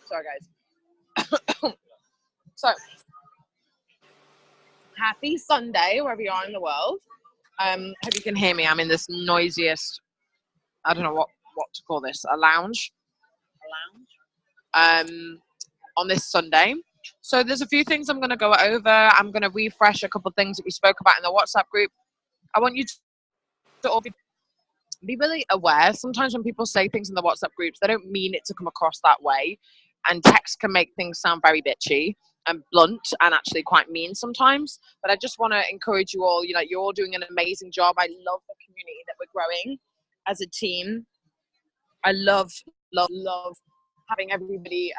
Sorry, guys. So, happy Sunday, wherever you are in the world. Hope you can hear me. I'm in this noisiest, I don't know what to call this, a lounge. On this Sunday. So there's a few things I'm going to go over. I'm going to refresh a couple of things that we spoke about in the WhatsApp group. I want you to all be really aware. Sometimes when people say things in the WhatsApp groups, they don't mean it to come across that way. And text can make things sound very bitchy and blunt and actually quite mean sometimes. But I just want to encourage you all, you're all doing an amazing job. I love the community that we're growing as a team. I love having everybody,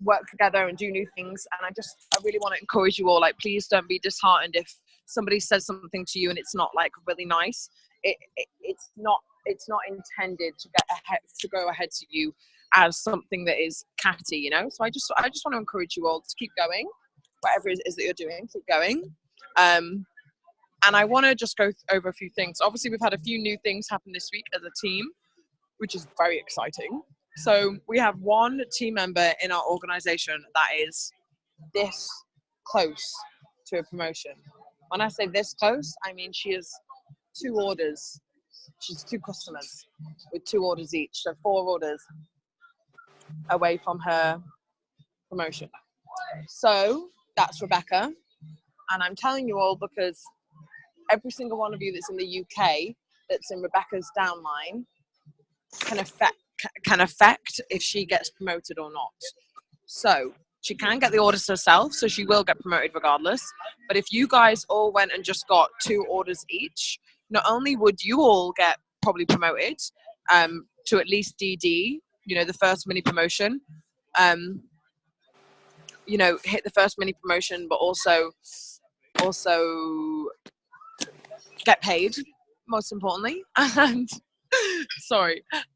work together and do new things. And I really want to encourage you all, like, please don't be disheartened if somebody says something to you and it's not like really nice. It's not intended to go ahead to you as something that is catty, So I just want to encourage you all to keep going, whatever it is that you're doing, keep going. And I want to just go over a few things. Obviously, we've had a few new things happen this week as a team, which is very exciting. So we have one team member in our organization that is this close to a promotion. When I say this close, I mean she has 2 orders. She's 2 customers with 2 orders each. So 4 orders away from her promotion. So that's Rebecca. And I'm telling you all because every single one of you that's in the UK that's in Rebecca's downline can affect if she gets promoted or not. So she can get the orders herself, so she will get promoted regardless. But if you guys all went and just got 2 orders each, not only would you all get probably promoted to at least DD, the first mini promotion, hit the first mini promotion, but also get paid, most importantly, and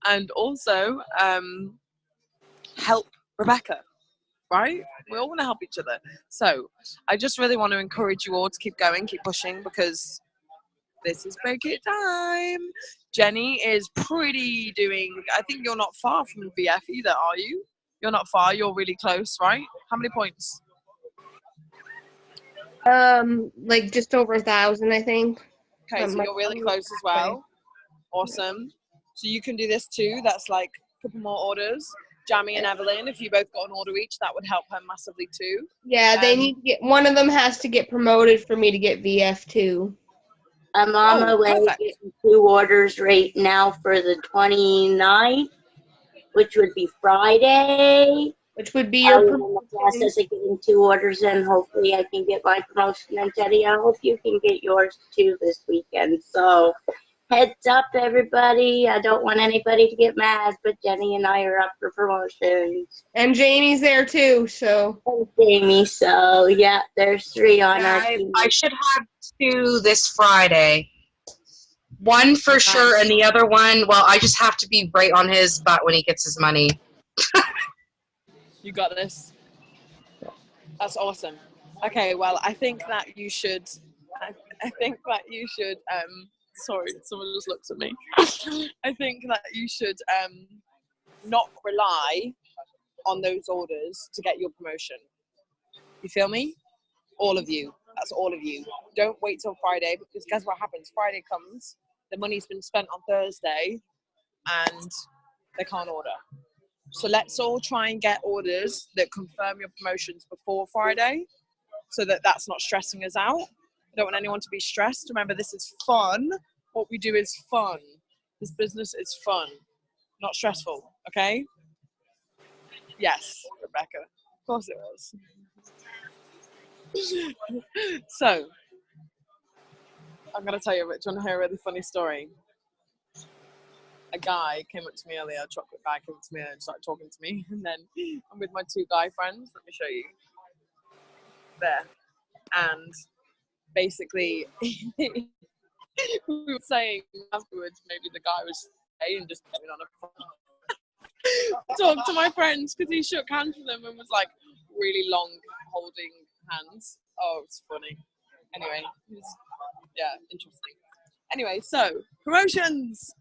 and also help Rebecca, right? We all want to help each other. So I just really want to encourage you all to keep going, keep pushing, because this is break it time. Jenny is I think you're not far from BF either, are you? You're not far, you're really close, right? How many points? Like just over 1,000, I think. Okay, so you're really close as well. Awesome. So you can do this too. That's like a couple more orders. Jamie and Evelyn, if you both got an order each, that would help her massively too. Yeah, they need to get, one of them has to get promoted for me to get VF too. I'm on my way getting 2 orders right now for the 29th, which would be Friday. Which would be your promotion. I'm in the process of getting 2 orders in. Hopefully I can get my promotion. And Teddy, I hope you can get yours too this weekend. So heads up, everybody. I don't want anybody to get mad, but Jenny and I are up for promotions. And Jamie's there too, so. And Jamie, so yeah, there's 3 on our team. I should have 2 this Friday. 1 for sure, and the other one, well, I just have to be right on his butt when he gets his money. You got this. That's awesome. Okay, well, I think that you should. Sorry, someone just looked at me. I think that you should not rely on those orders to get your promotion. You feel me? All of you. That's all of you. Don't wait till Friday, because guess what happens? Friday comes, the money's been spent on Thursday, and they can't order. So let's all try and get orders that confirm your promotions before Friday, so that that's not stressing us out. I don't want anyone to be stressed. Remember, this is fun. What we do is fun. This business is fun, not stressful, okay? Yes, Rebecca. Of course it was. So, I'm going to tell you, Rich, you want to hear a really funny story? A guy came up to me earlier, a chocolate guy came up to me and started talking to me. And then I'm with my 2 guy friends. Let me show you. There. And basically, we were saying afterwards, maybe the guy was and just put me on a phone. Talk to my friends, because he shook hands with them and was like really long holding hands. Oh, it's funny. Anyway, yeah, interesting. Anyway, so promotions.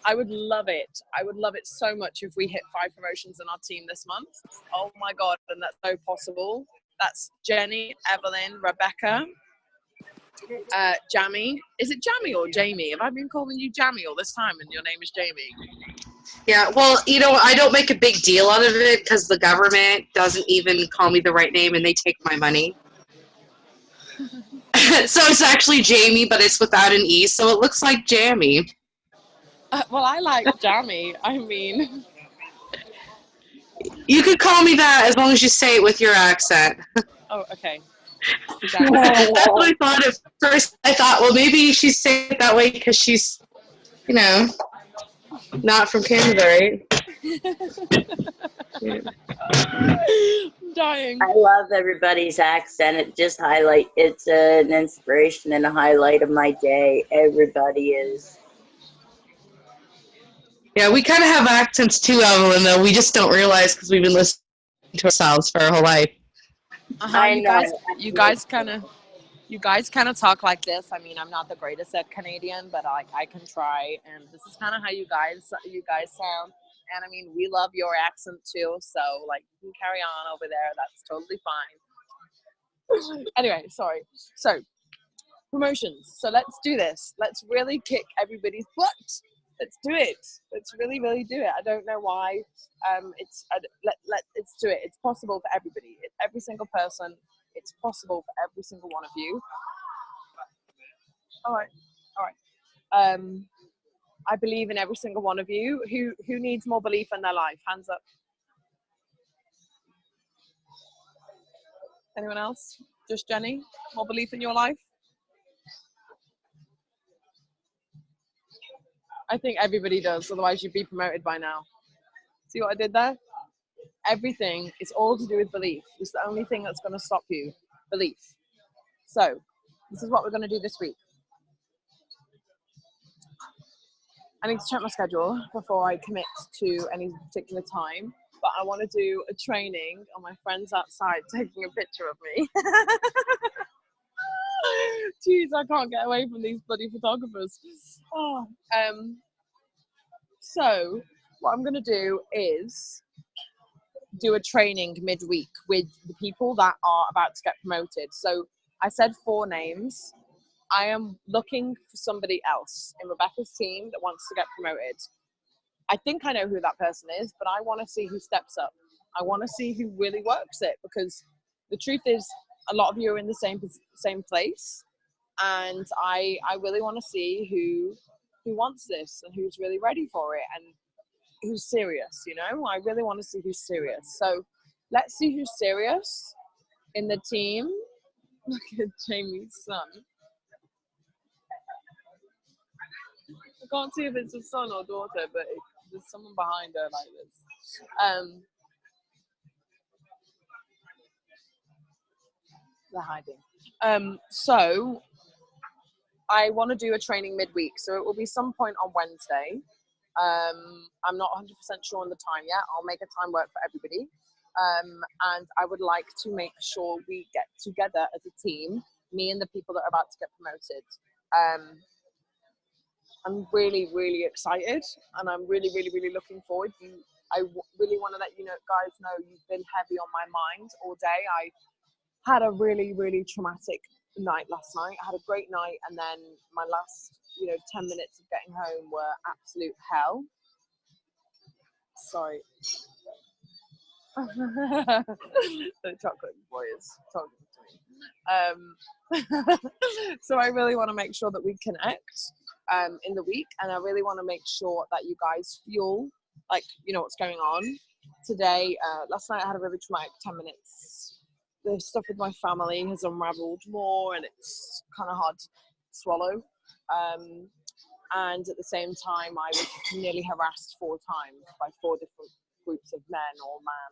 I would love it. I would love it so much if we hit 5 promotions in our team this month. Oh my God, and that's so possible. That's Jenny, Evelyn, Rebecca, Jamie. Is it Jamie or Jamie? Have I been calling you Jamie all this time and your name is Jamie? Yeah, well, you know, I don't make a big deal out of it because the government doesn't even call me the right name and they take my money. So it's actually Jamie, but it's without an E, so it looks like Jammy. Well, I like Jamie. I mean, You could call me that as long as you say it with your accent. oh, okay. That's what I thought at first. I thought, well, maybe she's saying it that way because she's, you know, not from Canada, right? Yeah. I'm dying. I love everybody's accent. It's an inspiration and a highlight of my day. Everybody is. Yeah, we kind of have accents too, Evelyn, though. We just don't realize because we've been listening to ourselves for our whole life. I know. You guys kind of talk like this. I mean, I'm not the greatest at Canadian, but I can try. And this is kind of how you guys sound. And I mean, we love your accent too. So like, you can carry on over there. That's totally fine. Anyway, sorry. So promotions. So let's do this. Let's really kick everybody's butt. Let's do it. Let's really, really do it. I don't know why. Let's do it. It's possible for everybody. Every single person. It's possible for every single one of you. All right. I believe in every single one of you. Who needs more belief in their life? Hands up. Anyone else? Just Jenny? More belief in your life? I think everybody does, otherwise you'd be promoted by now. See what I did there? Everything is all to do with belief. It's the only thing that's going to stop you. Belief. So, this is what we're going to do this week. I need to check my schedule before I commit to any particular time, but I want to do a training on my friends outside taking a picture of me. Jeez, I can't get away from these bloody photographers. Oh, so what I'm going to do is do a training midweek with the people that are about to get promoted. So I said 4 names. I am looking for somebody else in Rebecca's team that wants to get promoted. I think I know who that person is, but I want to see who steps up. I want to see who really works it, because the truth is a lot of you are in the same place, and I really want to see who wants this and who's really ready for it and who's serious, you know? I really want to see who's serious. So let's see who's serious in the team. Look at Jamie's son. I can't see if it's a son or daughter, but there's someone behind her like this. They're hiding. So I want to do a training midweek, so it will be some point on Wednesday. I'm not 100% sure on the time yet. I'll make a time work for everybody. And I would like to make sure we get together as a team, me and the people that are about to get promoted. I'm really, really excited, and I'm really, really, really looking forward. Really want to let you guys know you've been heavy on my mind all day. I had a really, really traumatic night last night. I had a great night, and then my last 10 minutes of getting home were absolute hell. Sorry. The chocolate boy is talking to me. So I really want to make sure that we connect in the week, and I really want to make sure that you guys feel like you know what's going on. Today, last night I had a really traumatic 10 minutes. The stuff with my family has unraveled more, and it's kind of hard to swallow. And at the same time, I was nearly harassed 4 times by 4 different groups of men or man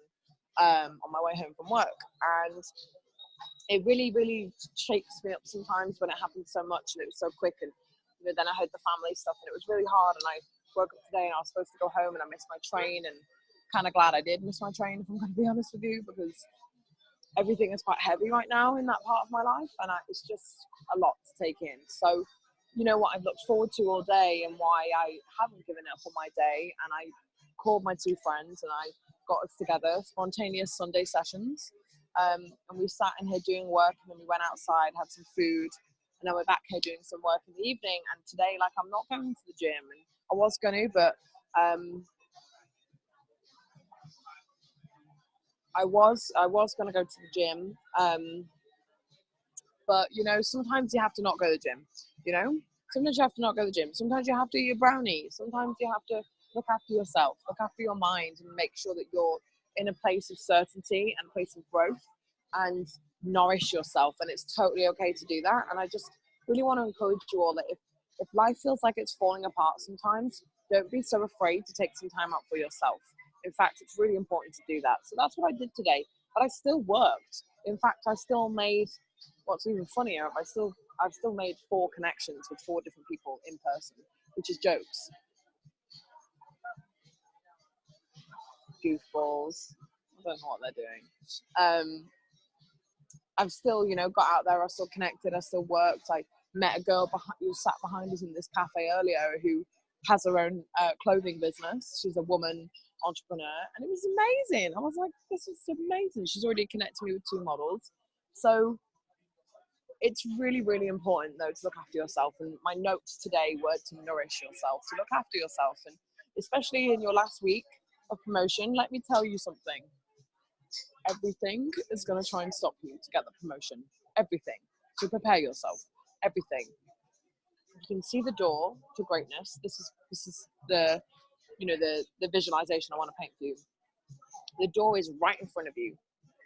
on my way home from work. And it really, really shakes me up sometimes when it happens so much and it was so quick. And then I heard the family stuff, and it was really hard. And I woke up today and I was supposed to go home, and I missed my train, and kind of glad I did miss my train, if I'm going to be honest with you, because everything is quite heavy right now in that part of my life, and it's just a lot to take in. So you know what I've looked forward to all day and why I haven't given up on my day. And I called my 2 friends and I got us together, spontaneous Sunday sessions. And we sat in here doing work, and then we went outside, had some food, and then we're back here doing some work in the evening. And today, like, I'm not going to the gym, and I was going to, but I was going to go to the gym. But, you know, sometimes you have to not go to the gym, you know? Sometimes you have to not go to the gym. Sometimes you have to eat a brownie. Sometimes you have to look after yourself, look after your mind, and make sure that you're in a place of certainty and a place of growth, and nourish yourself. And it's totally okay to do that. And I just really want to encourage you all that if life feels like it's falling apart sometimes, don't be so afraid to take some time out for yourself. In fact, it's really important to do that. So that's what I did today. But I still worked. In fact, I still made, what's even funnier, I've still made 4 connections with 4 different people in person, which is jokes. Goofballs. I don't know what they're doing. I've still, you know, got out there. I still connected. I still worked. I met a girl who sat behind us in this cafe earlier who has her own clothing business. She's a woman entrepreneur, and it was amazing. I was like, this is amazing. She's already connected me with 2 models. So it's really, really important, though, to look after yourself. And my notes today were to nourish yourself, to look after yourself. And especially in your last week of promotion, let me tell you something. Everything is going to try and stop you to get the promotion. Everything. So prepare yourself. Everything. You can see the door to greatness. This is the, you know, the visualization I want to paint for you. The door is right in front of you.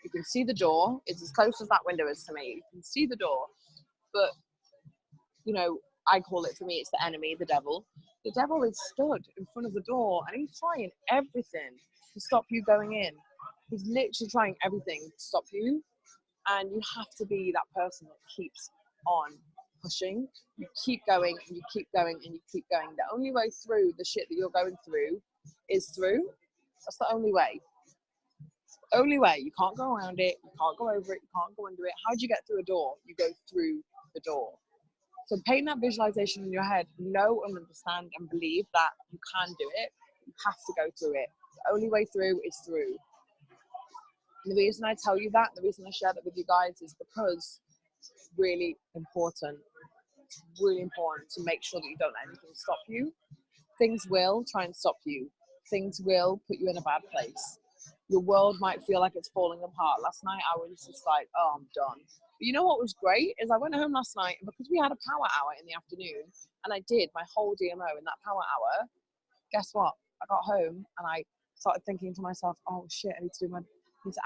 You can see the door. It's as close as that window is to me. You can see the door. But, you know, I call it, for me, it's the enemy, the devil. The devil is stood in front of the door, and he's trying everything to stop you going in. He's literally trying everything to stop you. And you have to be that person that keeps on pushing. You keep going, and you keep going, and you keep going. The only way through the shit that you're going through is through. That's the only way. Only way. You can't go around it, you can't go over it, you can't go under it. How do you get through a door? You go through the door. So paint that visualization in your head. Know and understand and believe that you can do it. You have to go through it. The only way through is through. And the reason I tell you that, the reason I share that with you guys, is because it's really important. It's really important to make sure that you don't let anything stop you. Things will try and stop you. Things will put you in a bad place. Your world might feel like it's falling apart. Last night I was just like, oh, I'm done. But you know what was great is I went home last night, and because we had a power hour in the afternoon, and I did my whole DMO in that power hour, guess what? I got home and I started thinking to myself, oh shit, I need to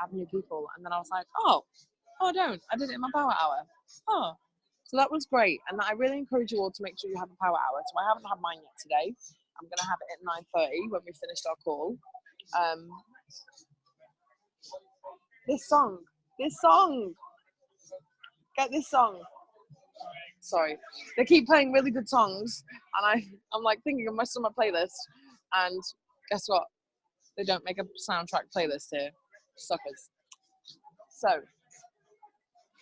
add new people. And then I was like, oh, I don't. I did it in my power hour. Oh. So that was great. And I really encourage you all to make sure you have a power hour. So I haven't had mine yet today. I'm going to have it at 9:30 when we finished our call. This song, get this song. Sorry, they keep playing really good songs, and I'm like thinking of my summer playlist, and guess what? They don't make a soundtrack playlist here, suckers. So,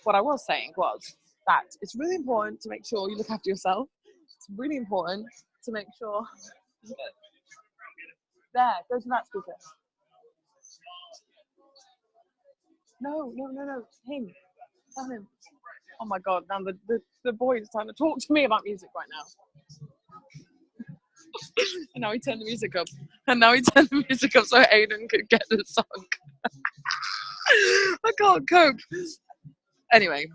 what I was saying was that it's really important to make sure you look after yourself. It's really important to make sure. There, go to that speaker. No, him. Tell him. Oh my god, now the boy is trying to talk to me about music right now. And now he turned the music up. So Aiden could get the song. I can't cope. Anyway,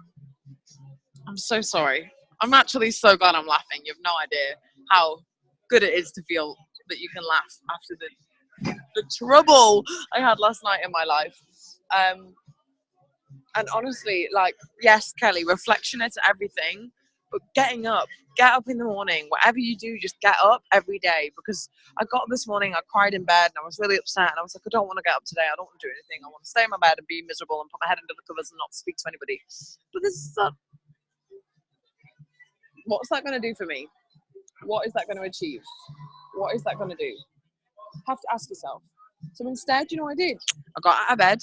I'm so sorry. I'm actually so glad I'm laughing. You have no idea how good it is to feel that you can laugh after the trouble I had last night in my life. And honestly, like, yes, Kelly, reflection is everything, but get up in the morning, whatever you do, just get up every day. Because I got up this morning, I cried in bed, and I was really upset, and I was like, I don't want to get up today, I don't want to do anything, I want to stay in my bed and be miserable and put my head under the covers and not speak to anybody. But this is what's that going to do for me? What is that going to achieve? What is that going to do? You have to ask yourself. So instead, you know what I did? I got out of bed,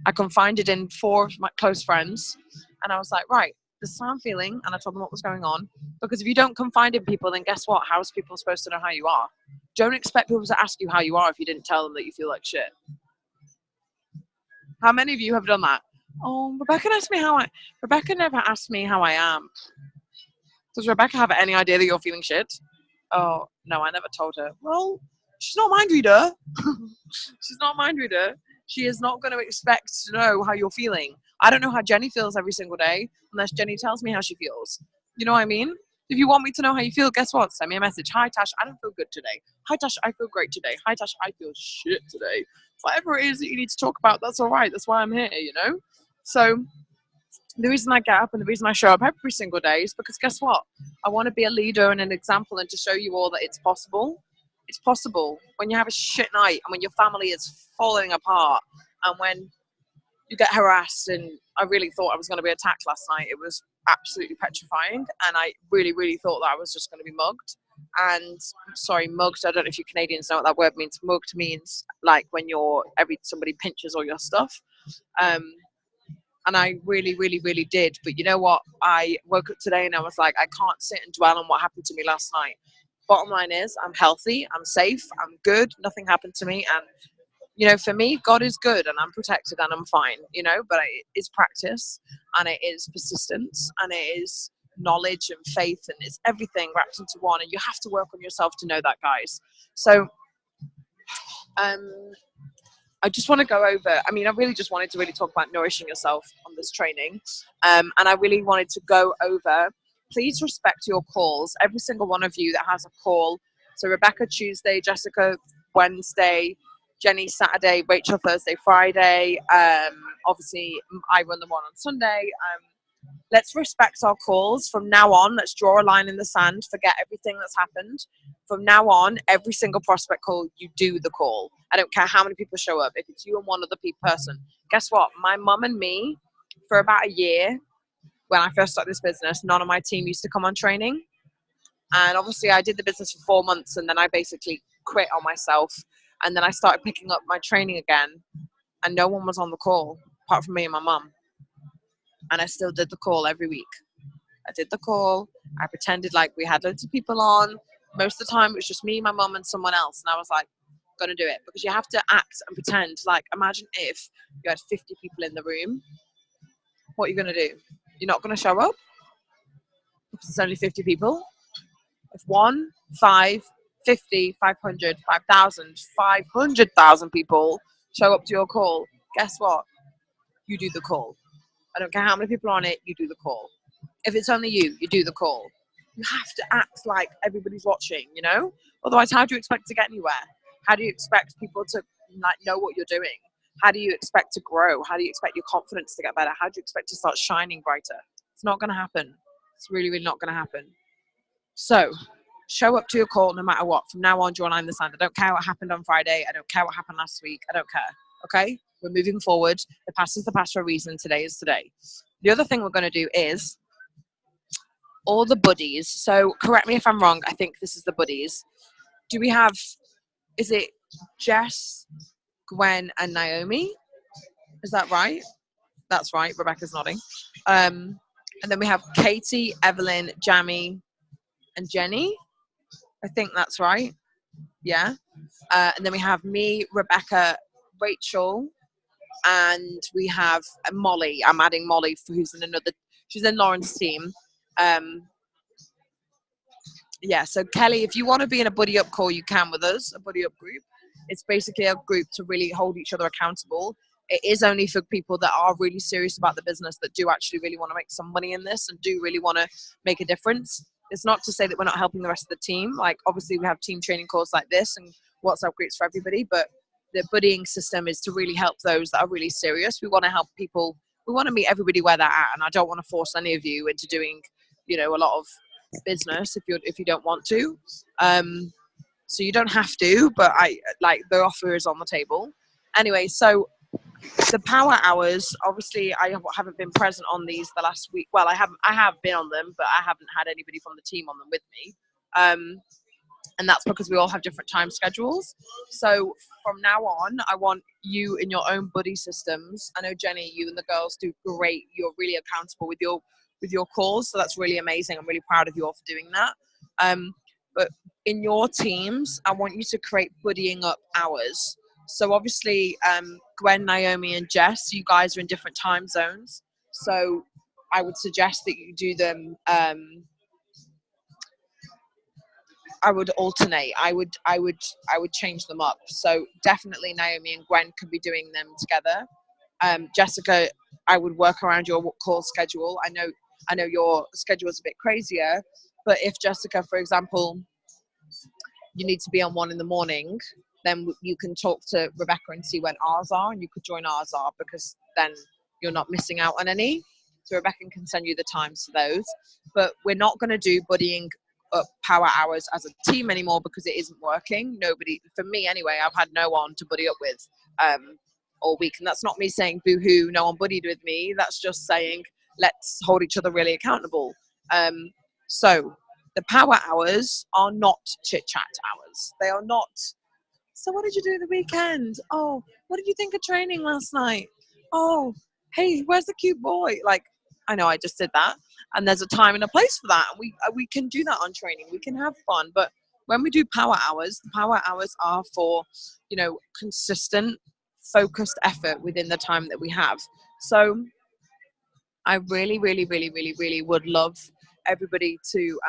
I confided in 4 of my close friends, and I was like, right, this is how I'm feeling, and I told them what was going on. Because if you don't confide in people, then guess what? How is people supposed to know how you are? Don't expect people to ask you how you are if you didn't tell them that you feel like shit. How many of you have done that? Oh, Rebecca never asked me how I am. Does Rebecca have any idea that you're feeling shit? Oh, no, I never told her. Well, she's not a mind reader. She's not a mind reader. She is not going to expect to know how you're feeling. I don't know how Jenny feels every single day unless Jenny tells me how she feels. You know what I mean? If you want me to know how you feel, guess what? Send me a message. Hi, Tash, I don't feel good today. Hi, Tash, I feel great today. Hi, Tash, I feel shit today. Whatever it is that you need to talk about, that's all right. That's why I'm here, you know? So the reason I get up and the reason I show up every single day is because guess what? I want to be a leader and an example and to show you all that it's possible. It's possible when you have a shit night and when your family is falling apart and when you get harassed. And I really thought I was going to be attacked last night. It was absolutely petrifying, and I really, really thought that I was just going to be mugged. And sorry, mugged, I don't know if you Canadians know what that word means. Mugged means like when somebody pinches all your stuff. And I really, really, really did. But you know what? I woke up today and I was like, I can't sit and dwell on what happened to me last night. Bottom line is, I'm healthy, I'm safe, I'm good, nothing happened to me. And, you know, for me, God is good and I'm protected and I'm fine, you know, but it is practice and it is persistence and it is knowledge and faith and it's everything wrapped into one. And you have to work on yourself to know that, guys. So, I just want to go over, I mean, I really just wanted to really talk about nourishing yourself on this training. And I really wanted to go over, please respect your calls. Every single one of you that has a call. So Rebecca Tuesday, Jessica Wednesday, Jenny Saturday, Rachel Thursday, Friday. Obviously, I run the one on Sunday. Let's respect our calls. From now on, let's draw a line in the sand, forget everything that's happened. From now on, every single prospect call, you do the call. I don't care how many people show up. If it's you and one other person, guess what? My mum and me, for about a year, when I first started this business, none of my team used to come on training. And obviously, I did the business for 4 months, and then I basically quit on myself. And then I started picking up my training again, and no one was on the call, apart from me and my mum. And I still did the call every week. I did the call. I pretended like we had loads of people on. Most of the time, it was just me, my mum, and someone else. And I was like, I'm going to do it. Because you have to act and pretend. Like, imagine if you had 50 people in the room. What are you going to do? You're not going to show up? Because it's only 50 people. If 1, 5, 50, 500, 5,000, 500,000 people show up to your call, guess what? You do the call. I don't care how many people are on it, you do the call. If it's only you, you do the call. You have to act like everybody's watching, you know? Otherwise, how do you expect to get anywhere? How do you expect people to like know what you're doing? How do you expect to grow? How do you expect your confidence to get better? How do you expect to start shining brighter? It's not going to happen. It's really, really not going to happen. So, show up to your call no matter what. From now on, draw a line in the sand. I don't care what happened on Friday. I don't care what happened last week. I don't care. Okay? We're moving forward. The past is the past for a reason. Today is today. The other thing we're going to do is all the buddies. So correct me if I'm wrong. I think this is the buddies. Do we have, is it Jess, Gwen, and Naomi? Is that right? That's right. Rebecca's nodding. And then we have Katie, Evelyn, Jamie, and Jenny. I think that's right. Yeah. And then we have me, Rebecca, Rachel, and we have Molly. I'm adding Molly, who's in she's in Lauren's team. Yeah, so Kelly, if you want to be in a buddy up call, you can with us, a buddy up group. It's basically a group to really hold each other accountable. It is only for people that are really serious about the business, that do actually really want to make some money in this and do really want to make a difference. It's not to say that we're not helping the rest of the team. Like, obviously, we have team training calls like this and WhatsApp groups for everybody, but the buddying system is to really help those that are really serious. We want to help people. We want to meet everybody where they're at, and I don't want to force any of you into doing, you know, a lot of business if you don't want to. So you don't have to, but the offer is on the table. Anyway, so the power hours, obviously I haven't been present on these the last week. Well, I have been on them, but I haven't had anybody from the team on them with me. And that's because we all have different time schedules. So from now on, I want you in your own buddy systems. I know, Jenny, you and the girls do great. You're really accountable with your with your calls. So that's really amazing. I'm really proud of you all for doing that. But in your teams, I want you to create buddying up hours. So obviously, Gwen, Naomi, and Jess, you guys are in different time zones. So I would suggest that you do them. I would alternate. I would change them up. So definitely Naomi and Gwen could be doing them together. Jessica, I would work around your call schedule. I know your schedule is a bit crazier, but if Jessica, for example, you need to be on 1 a.m, then you can talk to Rebecca and see when ours are, and you could join ours are, because then you're not missing out on any. So Rebecca can send you the times for those. But we're not going to do buddying up power hours as a team anymore because it isn't working. Nobody, for me anyway, I've had no one to buddy up with all week. And that's not me saying boo-hoo, no one buddied with me. That's just saying let's hold each other really accountable. So the power hours are not chit-chat hours. They are not, so what did you do the weekend? Oh, what did you think of training last night? Oh, hey, where's the cute boy? Like, I know I just did that. And there's a time and a place for that. And we can do that on training. We can have fun. But when we do power hours, the power hours are for, consistent, focused effort within the time that we have. So I really, really, really, really, really would love everybody to,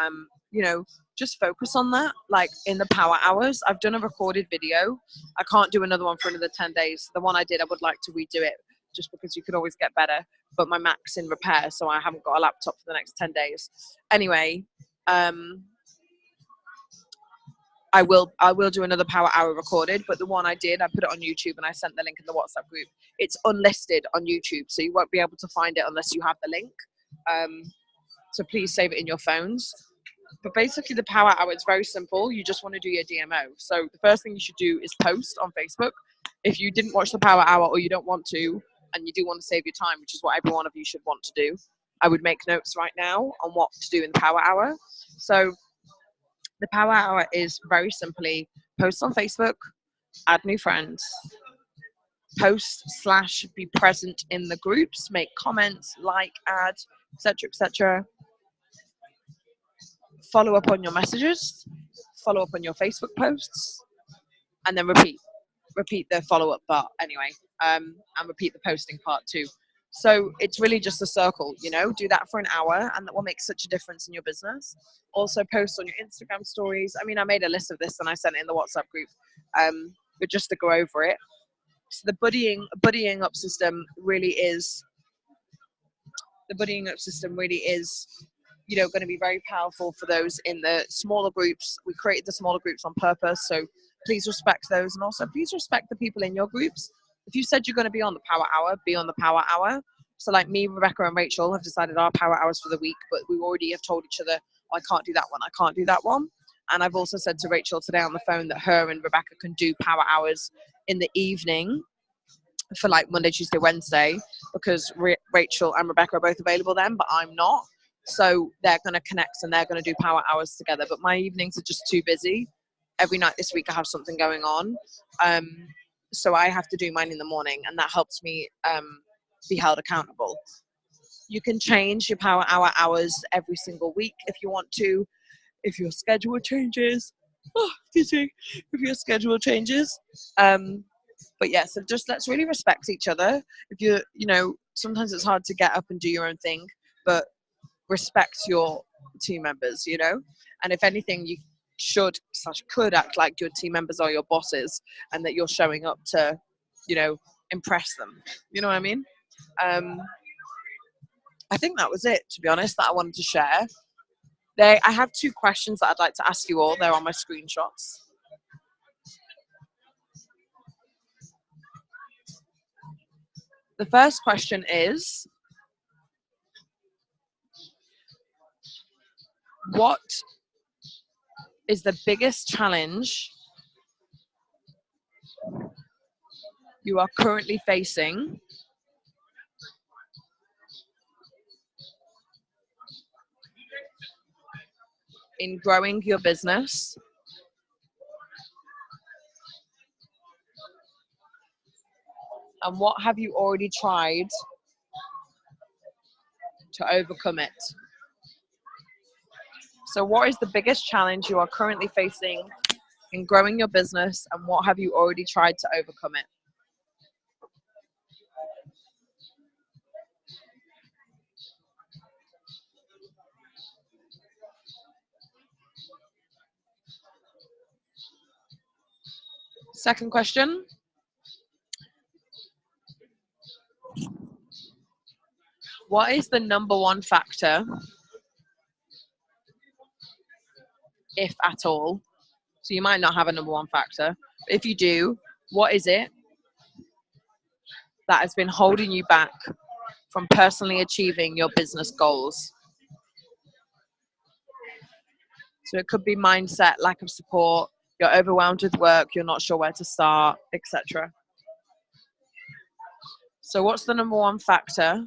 just focus on that. Like in the power hours, I've done a recorded video. I can't do another one for another 10 days. The one I did, I would like to redo it just because you could always get better. But my Mac's in repair, so I haven't got a laptop for the next 10 days. Anyway, I will do another power hour recorded, but the one I did, I put it on YouTube and I sent the link in the WhatsApp group. It's unlisted on YouTube, so you won't be able to find it unless you have the link. So please save it in your phones. But basically the power hour is very simple. You just want to do your DMO. So the first thing you should do is post on Facebook. If you didn't watch the power hour or you don't want to, and you do want to save your time, which is what every one of you should want to do, I would make notes right now on what to do in the power hour. So the power hour is very simply post on Facebook, add new friends, post/be present in the groups, make comments, add, etc., etc. Follow up on your messages, follow up on your Facebook posts, and then repeat the follow-up part anyway, and repeat the posting part too. So it's really just a circle, do that for an hour, and that will make such a difference in your business. Also post on your Instagram stories. I mean, I made a list of this and I sent it in the WhatsApp group, but just to go over it. So the buddying up system really is, going to be very powerful for those in the smaller groups. We created the smaller groups on purpose, so please respect those, and also please respect the people in your groups. If you said you're going to be on the power hour, be on the power hour. So like me, Rebecca, and Rachel have decided our power hours for the week, but we already have told each other, I can't do that one, I can't do that one. And I've also said to Rachel today on the phone that her and Rebecca can do power hours in the evening for like Monday, Tuesday, Wednesday, because Rachel and Rebecca are both available then, but I'm not. So they're going to connect and they're going to do power hours together. But my evenings are just too busy. Every night this week I have something going on. So I have to do mine in the morning, and that helps me be held accountable. You can change your power hour hours every single week if you want to, if your schedule changes. If your schedule changes. But yeah, so just let's really respect each other. If sometimes it's hard to get up and do your own thing, but respect your team members, and if anything, you could act like your team members are your bosses, and that you're showing up to, impress them. You know what I mean? I think that was it, to be honest, that I wanted to share. I have 2 questions that I'd like to ask you all. They're on my screenshots. The first question is, what is the biggest challenge you are currently facing in growing your business and what have you already tried to overcome it. So what is the biggest challenge you are currently facing in growing your business, and what have you already tried to overcome it? Second question. What is the number one factor, if at all? So you might not have a number one factor, but if you do, what is it that has been holding you back from personally achieving your business goals? So it could be mindset, lack of support, you're overwhelmed with work, you're not sure where to start, etc. So what's the number one factor,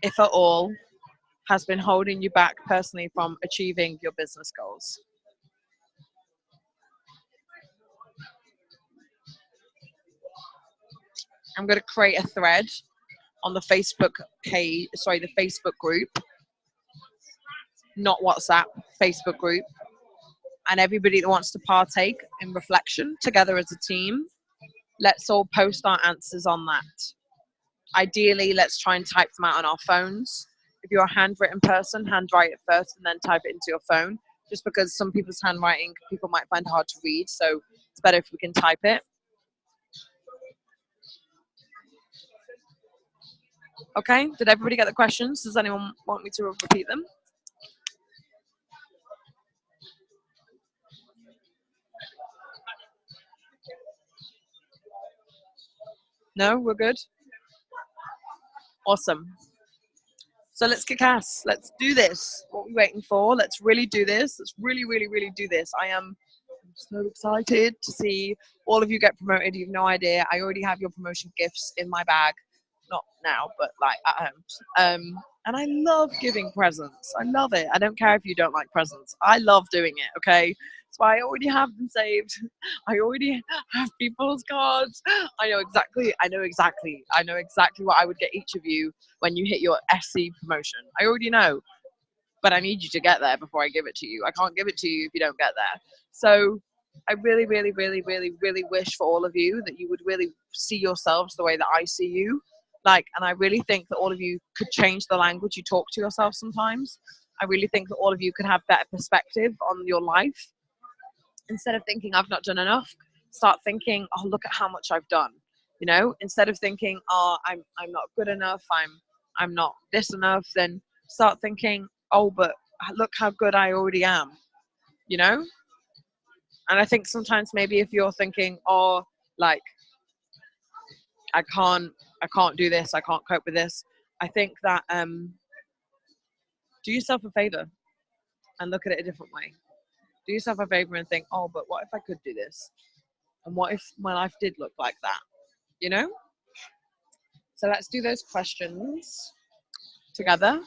if at all, has been holding you back personally from achieving your business goals? I'm going to create a thread on the Facebook page, the Facebook group, not WhatsApp, Facebook group. And everybody that wants to partake in reflection together as a team, let's all post our answers on that. Ideally, let's try and type them out on our phones. If you're a handwritten person, handwrite it first and then type it into your phone, just because some people's handwriting people might find hard to read, so it's better if we can type it. Okay, did everybody get the questions? Does anyone want me to repeat them? No, we're good? Awesome. So let's kick ass. Let's do this. What are we waiting for? Let's really do this. Let's really, really, really do this. I am so excited to see all of you get promoted. You've no idea. I already have your promotion gifts in my bag. Not now, but like at home. And I love giving presents. I love it. I don't care if you don't like presents. I love doing it, okay? So I already have them saved. I already have people's cards. I know exactly what I would get each of you when you hit your SC promotion. I already know. But I need you to get there before I give it to you. I can't give it to you if you don't get there. So I really, really, really, really, really wish for all of you that you would really see yourselves the way that I see you. And I really think that all of you could change the language you talk to yourself sometimes. I really think that all of you could have better perspective on your life. Instead of thinking I've not done enough, start thinking, oh, look at how much I've done. You know, instead of thinking, oh, I'm not good enough, I'm not this enough, then start thinking, oh, but look how good I already am. You know? And I think sometimes maybe if you're thinking, oh, like I can't do this, I can't cope with this, I think that do yourself a favor and look at it a different way. Do yourself a favor and think, oh, but what if I could do this? And what if my life did look like that? You know? So let's do those questions together.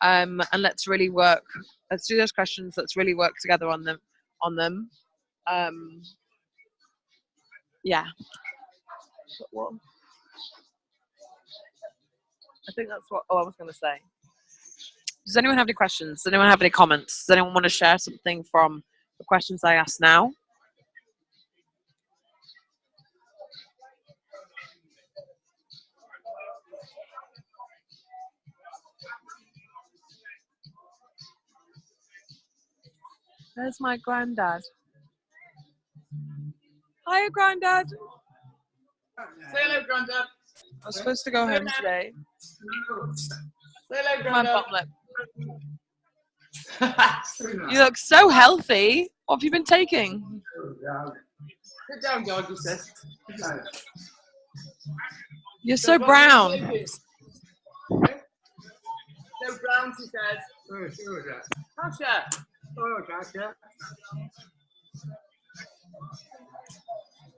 And let's really work. Let's do those questions. Let's really work together on them. Yeah. What? I think that's what I was going to say. Does anyone have any questions? Does anyone have any comments? Does anyone want to share something from the questions I asked now? There's my granddad. Hiya, granddad. Say hello, Granddad. I was supposed to go home today. Say hello, My Granddad. bum lip. You look so healthy. What have you been taking? Sit down, dog, he says. You're so brown. So brown, she says. Tasha. Oh, Tasha.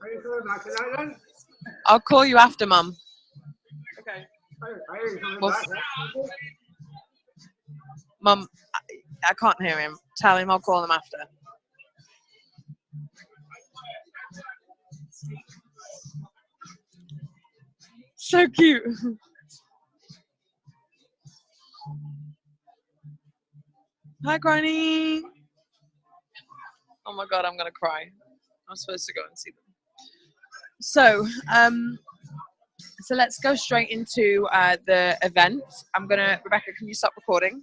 Are you coming back tonight then? I'll call you after, Mum. Okay. Are you coming Well, back? Mum, I can't hear him. Tell him I'll call him after. So cute. Hi, Granny. Oh my God, I'm gonna cry. I'm supposed to go and see them. So, so let's go straight into the event. Rebecca, can you stop recording?